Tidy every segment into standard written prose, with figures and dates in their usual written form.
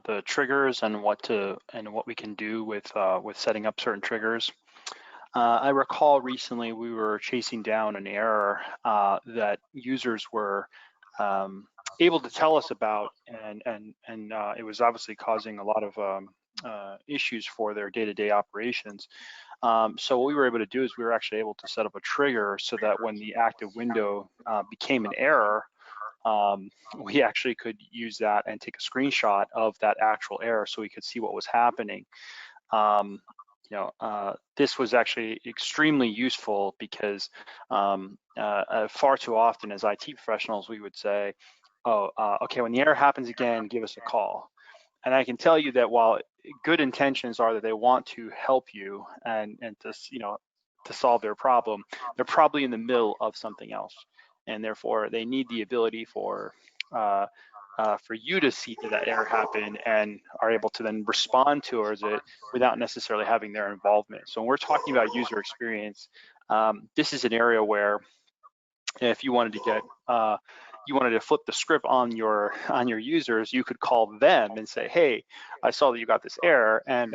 The triggers and what we can do with setting up certain triggers. I recall recently we were chasing down an error that users were able to tell us about, and it was obviously causing a lot of issues for their day-to-day operations. So what we were able to do is we were actually able to set up a trigger so that when the active window became an error, we actually could use that and take a screenshot of that actual error so we could see what was happening. This was actually extremely useful because far too often as IT professionals, we would say, oh, okay, when the error happens again, give us a call. And I can tell you that while good intentions are that they want to help you and to solve their problem, they're probably in the middle of something else. And therefore, they need the ability for you to see that error happen and are able to then respond towards it without necessarily having their involvement. So when we're talking about user experience, this is an area where if you wanted to get you wanted to flip the script on your users, you could call them and say, hey, I saw that you got this error, and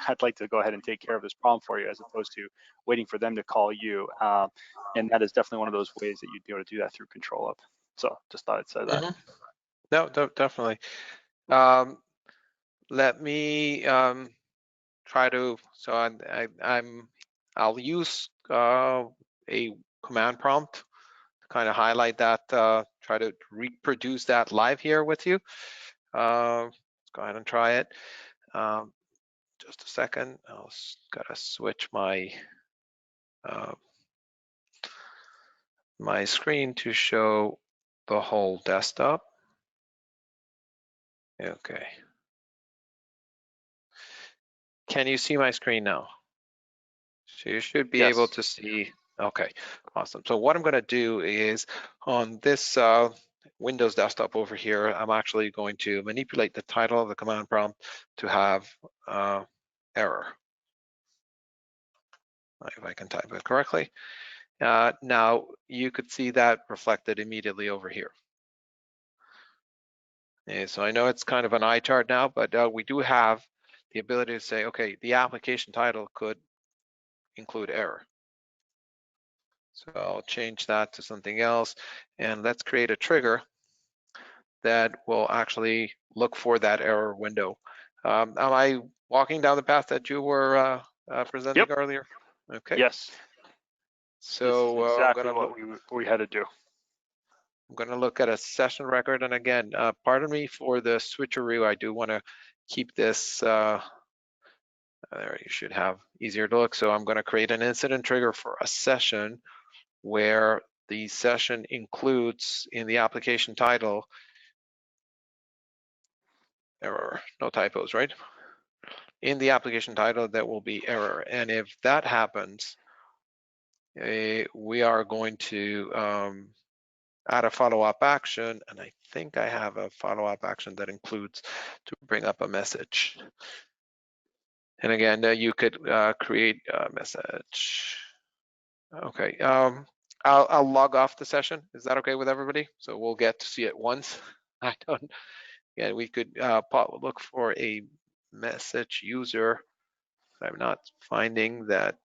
I'd like to go ahead and take care of this problem for you, as opposed to waiting for them to call you. And that is definitely one of those ways that you'd be able to do that through ControlUp. So just thought I'd say that. Mm-hmm. No, definitely. Let me try to. So I'll use a command prompt to kind of highlight that. Try to reproduce that live here with you. Let's go ahead and try it. Just a second. I'll gotta switch my my screen to show the whole desktop. Okay. Can you see my screen now? So you should be able to see. Okay, awesome. So what I'm going to do is on this Windows desktop over here, I'm actually going to manipulate the title of the command prompt to have error. If I can type it correctly. Now you could see that reflected immediately over here. And so I know it's kind of an eye chart now, but we do have the ability to say, okay, the application title could include error. So I'll change that to something else, and let's create a trigger that will actually look for that error window. Am I walking down the path that you were presenting earlier? Okay. Yes. So this is exactly what we had to do. I'm going to look at a session record, and again, pardon me for the switcheroo. I do want to keep this. There, you should have easier to look. So I'm going to create an incident trigger for a session where the session includes in the application title error, no typos, right? In the application title, there will be error. And if that happens, we are going to add a follow-up action. And I think I have a follow-up action that includes to bring up a message. And again, you could create a message. Okay, I'll log off the session. Is that okay with everybody? So we'll get to see it once. I don't. Yeah, we could look for a message user. I'm not finding that.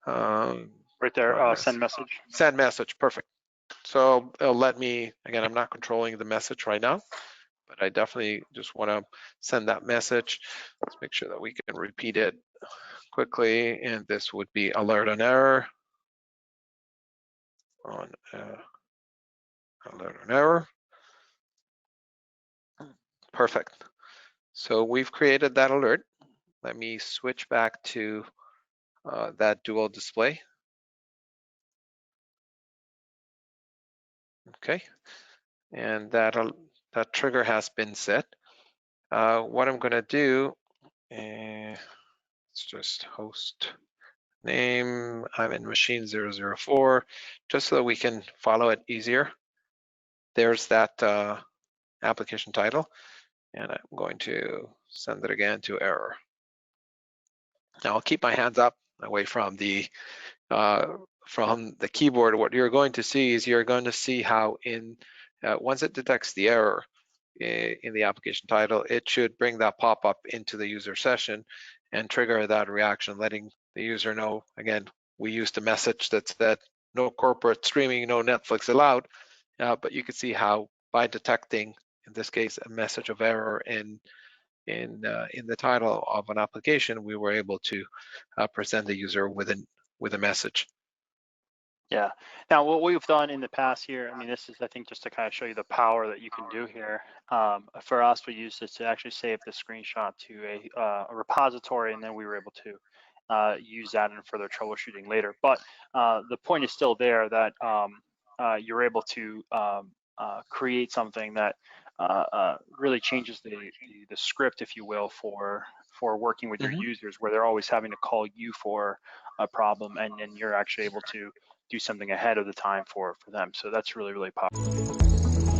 Right there, send message. Send message, perfect. So let me, again, I'm not controlling the message right now, but I definitely just want to send that message. Let's make sure that we can repeat it quickly. And this would be alert on error. Alert on error. Perfect. So we've created that alert. Let me switch back to that dual display. Okay, and that trigger has been set. What I'm going to do, let's just host name. I'm in machine 004, just so that we can follow it easier. There's that application title, and I'm going to send it again to error. Now I'll keep my hands up away from the from the keyboard, what you're going to see is you're going to see how once it detects the error in the application title, it should bring that pop-up into the user session and trigger that reaction, letting the user know, again, we used a message that said no corporate streaming, no Netflix allowed, but you can see how by detecting, in this case, a message of error in the title of an application, we were able to present the user with a message. Yeah. Now, what we've done in the past here, I mean, this is, I think, just to kind of show you the power that you can do here. For us, we used this to actually save the screenshot to a repository, and then we were able to use that in further troubleshooting later. But the point is still there that you're able to create something that really changes the script, if you will, for working with your users, where they're always having to call you for a problem, and then you're actually able to do something ahead of the time for them. So that's really, really powerful.